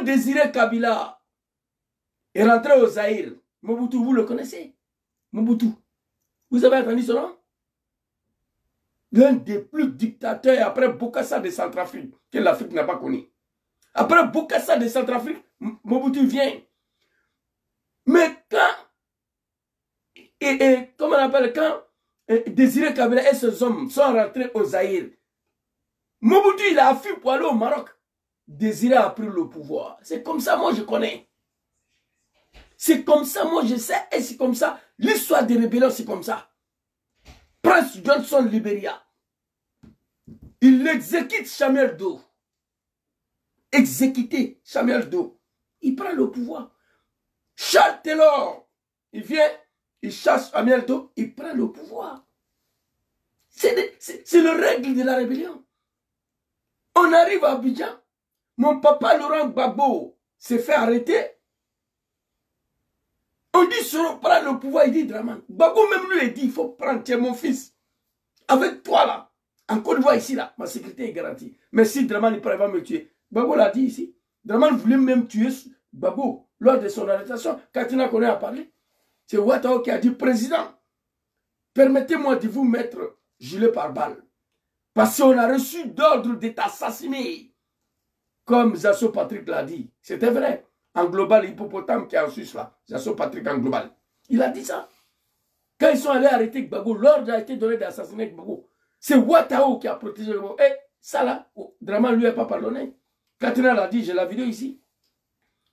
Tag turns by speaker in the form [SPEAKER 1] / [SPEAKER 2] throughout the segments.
[SPEAKER 1] Désiré Kabila est rentré au Zaïre, Mobutu, vous le connaissez? Mobutu. Vous avez entendu son nom? L'un des plus dictateurs après Bokassa de Centrafrique, que l'Afrique n'a pas connu. Après Bokassa de Centrafrique, Mobutu vient. Mais quand, comment on appelle, quand Désiré Kabila et ses hommes sont rentrés au Zaïre, Mobutu, il a fui pour aller au Maroc. Désiré a pris le pouvoir. C'est comme ça, moi, je connais. C'est comme ça, moi, je sais. Et c'est comme ça. L'histoire des rébellions, c'est comme ça. Prince Johnson Liberia. Il exécute Samuel Doe. Exécuté Samuel Doe. Il prend le pouvoir. Charles Taylor, il vient, il chasse Samuel Doe, il prend le pouvoir. C'est le règle de la rébellion. On arrive à Abidjan. Mon papa Laurent Gbagbo s'est fait arrêter. On dit Soro prend le pouvoir, il dit Draman. Gbagbo même lui a dit, il faut prendre, tiens mon fils. Avec toi là, en Côte d'Ivoire ici là, ma sécurité est garantie. Mais si Draman il va me tuer. Gbagbo l'a dit ici. Draman voulait même tuer Gbagbo lors de son arrestation. Katina Kone a parlé. C'est Ouattara qui a dit, président, permettez-moi de vous mettre gilet par balle. Parce qu'on a reçu d'ordre de t'assassiner. Comme Zasso Patrick l'a dit. C'était vrai. En global, l'hippopotame qui est en Suisse là. Zasso Patrick en global. Il a dit ça. Quand ils sont allés arrêter Gbagbo, l'ordre a été donné d'assassiner Gbagbo. C'est Ouattara qui a protégé Gbagbo. Et ça là, Draman lui a pas pardonné. Katina l'a dit, j'ai la vidéo ici.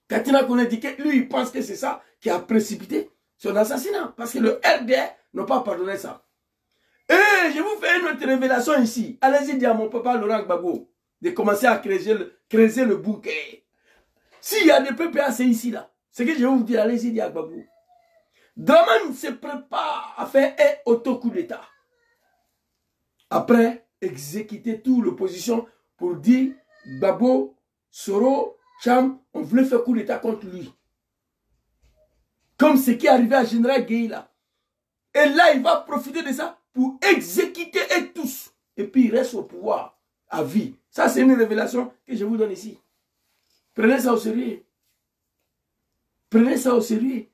[SPEAKER 1] Katina Kone dit que lui, il pense que c'est ça qui a précipité son assassinat. Parce que le RDR n'a pas pardonné ça. Et je vous fais une autre révélation ici. Allez-y dire à mon papa Laurent Gbagbo de commencer à creuser le bouquet. S'il y a des PPAC ici, là, ce que je vais vous dire, allez-y dire à Gbagbo. Draman se prépare à faire un auto-coup d'État. Après, exécuter toute l'opposition pour dire Gbagbo, Soro, Cham, on voulait faire coup d'État contre lui. Comme ce qui est arrivé à Général Gueye là. Et là, il va profiter de ça pour exécuter et tous. Et puis, il reste au pouvoir à vie. Ça, c'est une révélation que je vous donne ici. Prenez ça au sérieux. Prenez ça au sérieux.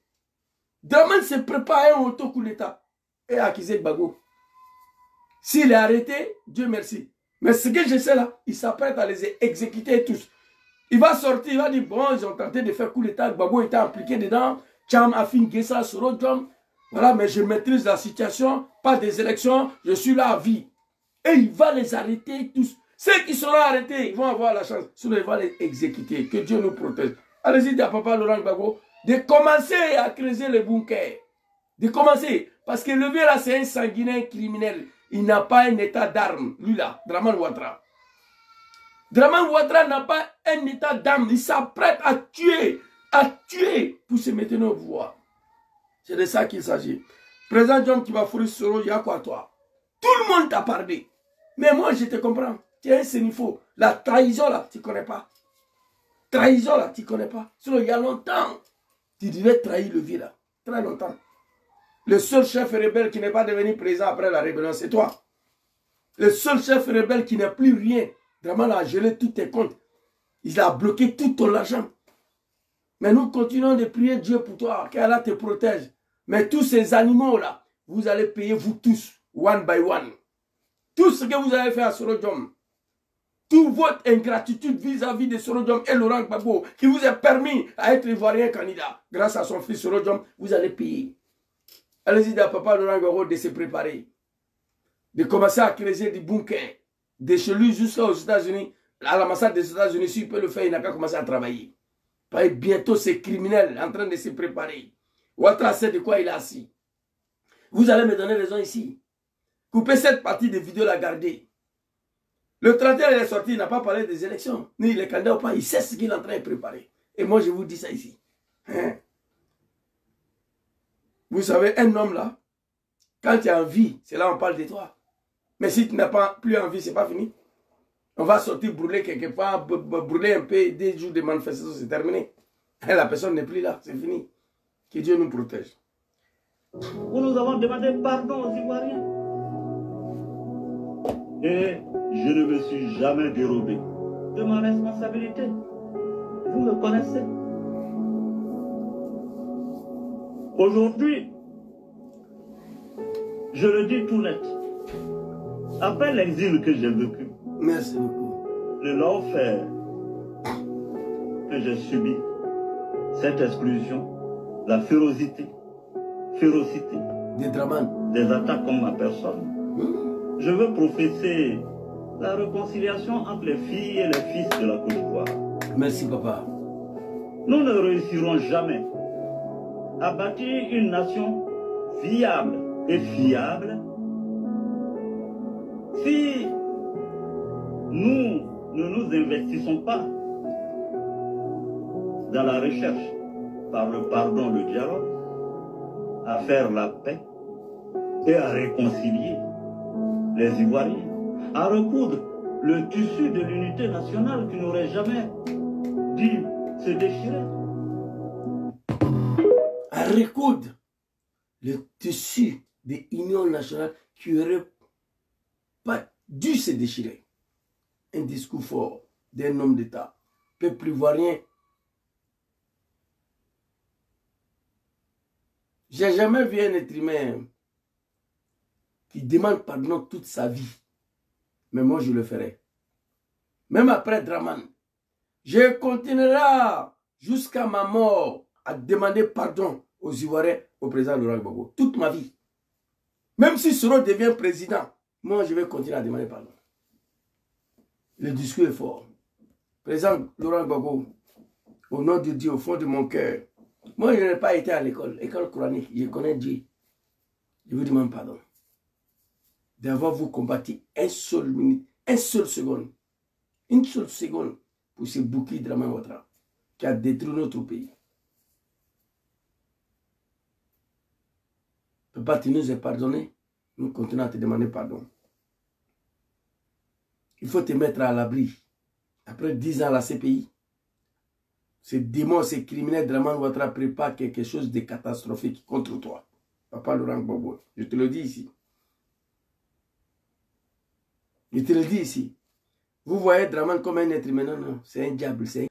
[SPEAKER 1] Draman se prépare à un auto-coup d'État et à accuser Gbagbo. S'il est arrêté, Dieu merci. Mais ce que je sais là, il s'apprête à les exécuter tous. Il va sortir, il va dire, bon, ils ont tenté de faire coup d'État, Gbagbo était impliqué dedans, Cham, Afin, Gessa, Soro, Jom. Voilà, mais je maîtrise la situation, pas des élections, je suis là à vie. Et il va les arrêter tous. Ceux qui seront arrêtés, ils vont avoir la chance. Sinon, il va les exécuter. Que Dieu nous protège. Allez-y, dire à papa Laurent Gbagbo de commencer à creuser les bunkers. De commencer. Parce que le vieux là, c'est un sanguinaire criminel. Il n'a pas un état d'armes. Lui là, Draman Ouattara. Draman Ouattara n'a pas un état d'armes. Il s'apprête à tuer pour se mettre au pouvoir. C'est de ça qu'il s'agit. Président John Kibafouris Soro, il y a quoi toi? Tout le monde t'a parlé. Mais moi, je te comprends. Tu es un sénifo. La trahison là, tu ne connais pas. Trahison là, tu ne connais pas. Sinon, il y a longtemps, tu devais trahir le vieux là. Très longtemps. Le seul chef rebelle qui n'est pas devenu président après la rébellion, c'est toi. Le seul chef rebelle qui n'a plus rien. Draman a gelé tous tes comptes. Il a bloqué tout ton argent. Mais nous continuons de prier Dieu pour toi, qu'Allah te protège. Mais tous ces animaux-là, vous allez payer vous tous, one by one. Tout ce que vous avez fait à Soro Jom, toute votre ingratitude vis-à-vis de Soro Jom et Laurent Gbagbo, qui vous a permis à être ivoirien candidat, grâce à son fils Soro Jom, vous allez payer. Allez-y dire à papa Laurent Gbagbo de se préparer, de commencer à creuser des bunkers, de chez lui jusqu'aux États-Unis, à l'ambassade des États-Unis, s'il peut le faire, il n'a qu'à commencer à travailler. Parce que bientôt, c'est criminel en train de se préparer. Ouattara sait de quoi il est assis. Vous allez me donner raison ici. Coupez cette partie de vidéo, la garder. Le 31, il est sorti, il n'a pas parlé des élections, ni il est candidat ou pas, il sait ce qu'il est en train de préparer. Et moi, je vous dis ça ici. Hein? Vous savez, un homme là, quand tu as envie, c'est là on parle de toi. Mais si tu n'as pas plus envie, c'est pas fini. On va sortir brûler quelque part, brûler un peu, des jours de manifestation, c'est terminé. Et la personne n'est plus là, c'est fini. Que Dieu nous protège.
[SPEAKER 2] Où nous avons demandé pardon aux Ivoiriens. Et je ne me suis jamais dérobé de ma responsabilité. Vous me connaissez. Aujourd'hui, je le dis tout net. Après l'exil que j'ai vécu,
[SPEAKER 1] Merci beaucoup.
[SPEAKER 2] le l'enfer que j'ai subi, cette exclusion, la férocité
[SPEAKER 1] Des Draman.
[SPEAKER 2] des attaques contre ma personne, je veux professer la réconciliation entre les filles et les fils de la Côte d'Ivoire.
[SPEAKER 1] Merci, papa.
[SPEAKER 2] Nous ne réussirons jamais à bâtir une nation viable et fiable si nous ne nous investissons pas dans la recherche, par le pardon, le dialogue, à faire la paix et à réconcilier les Ivoiriens, à recoudre le tissu de l'unité nationale qui n'aurait jamais dû se déchirer.
[SPEAKER 1] À recoudre le tissu de l'union nationale qui n'aurait pas dû se déchirer. Un discours fort d'un homme d'État. Peuple ivoirien. J'ai jamais vu un être humain qui demande pardon toute sa vie. Mais moi, je le ferai. Même après Draman. Je continuerai jusqu'à ma mort à demander pardon aux Ivoiriens, au président Laurent Gbagbo. Toute ma vie. Même si Soro devient président, moi, je vais continuer à demander pardon. Le discours est fort. Président Laurent Gbagbo, au nom de Dieu, au fond de mon cœur, moi, je n'ai pas été à l'école coranique. Je connais Dieu. Je vous demande pardon d'avoir vous combattu une seule minute, une seule seconde pour ce bouclier de la main Ouattara qui a détruit notre pays. Papa, tu nous as pardonné, nous continuons à te demander pardon. Il faut te mettre à l'abri. Après 10 ans à la CPI, ces démons, ces criminels Draman Ouattara préparent quelque chose de catastrophique contre toi. Papa Laurent Gbagbo, je te le dis ici. Je te le dis ici. Vous voyez Draman comme un être humain, non, c'est un diable, c'est un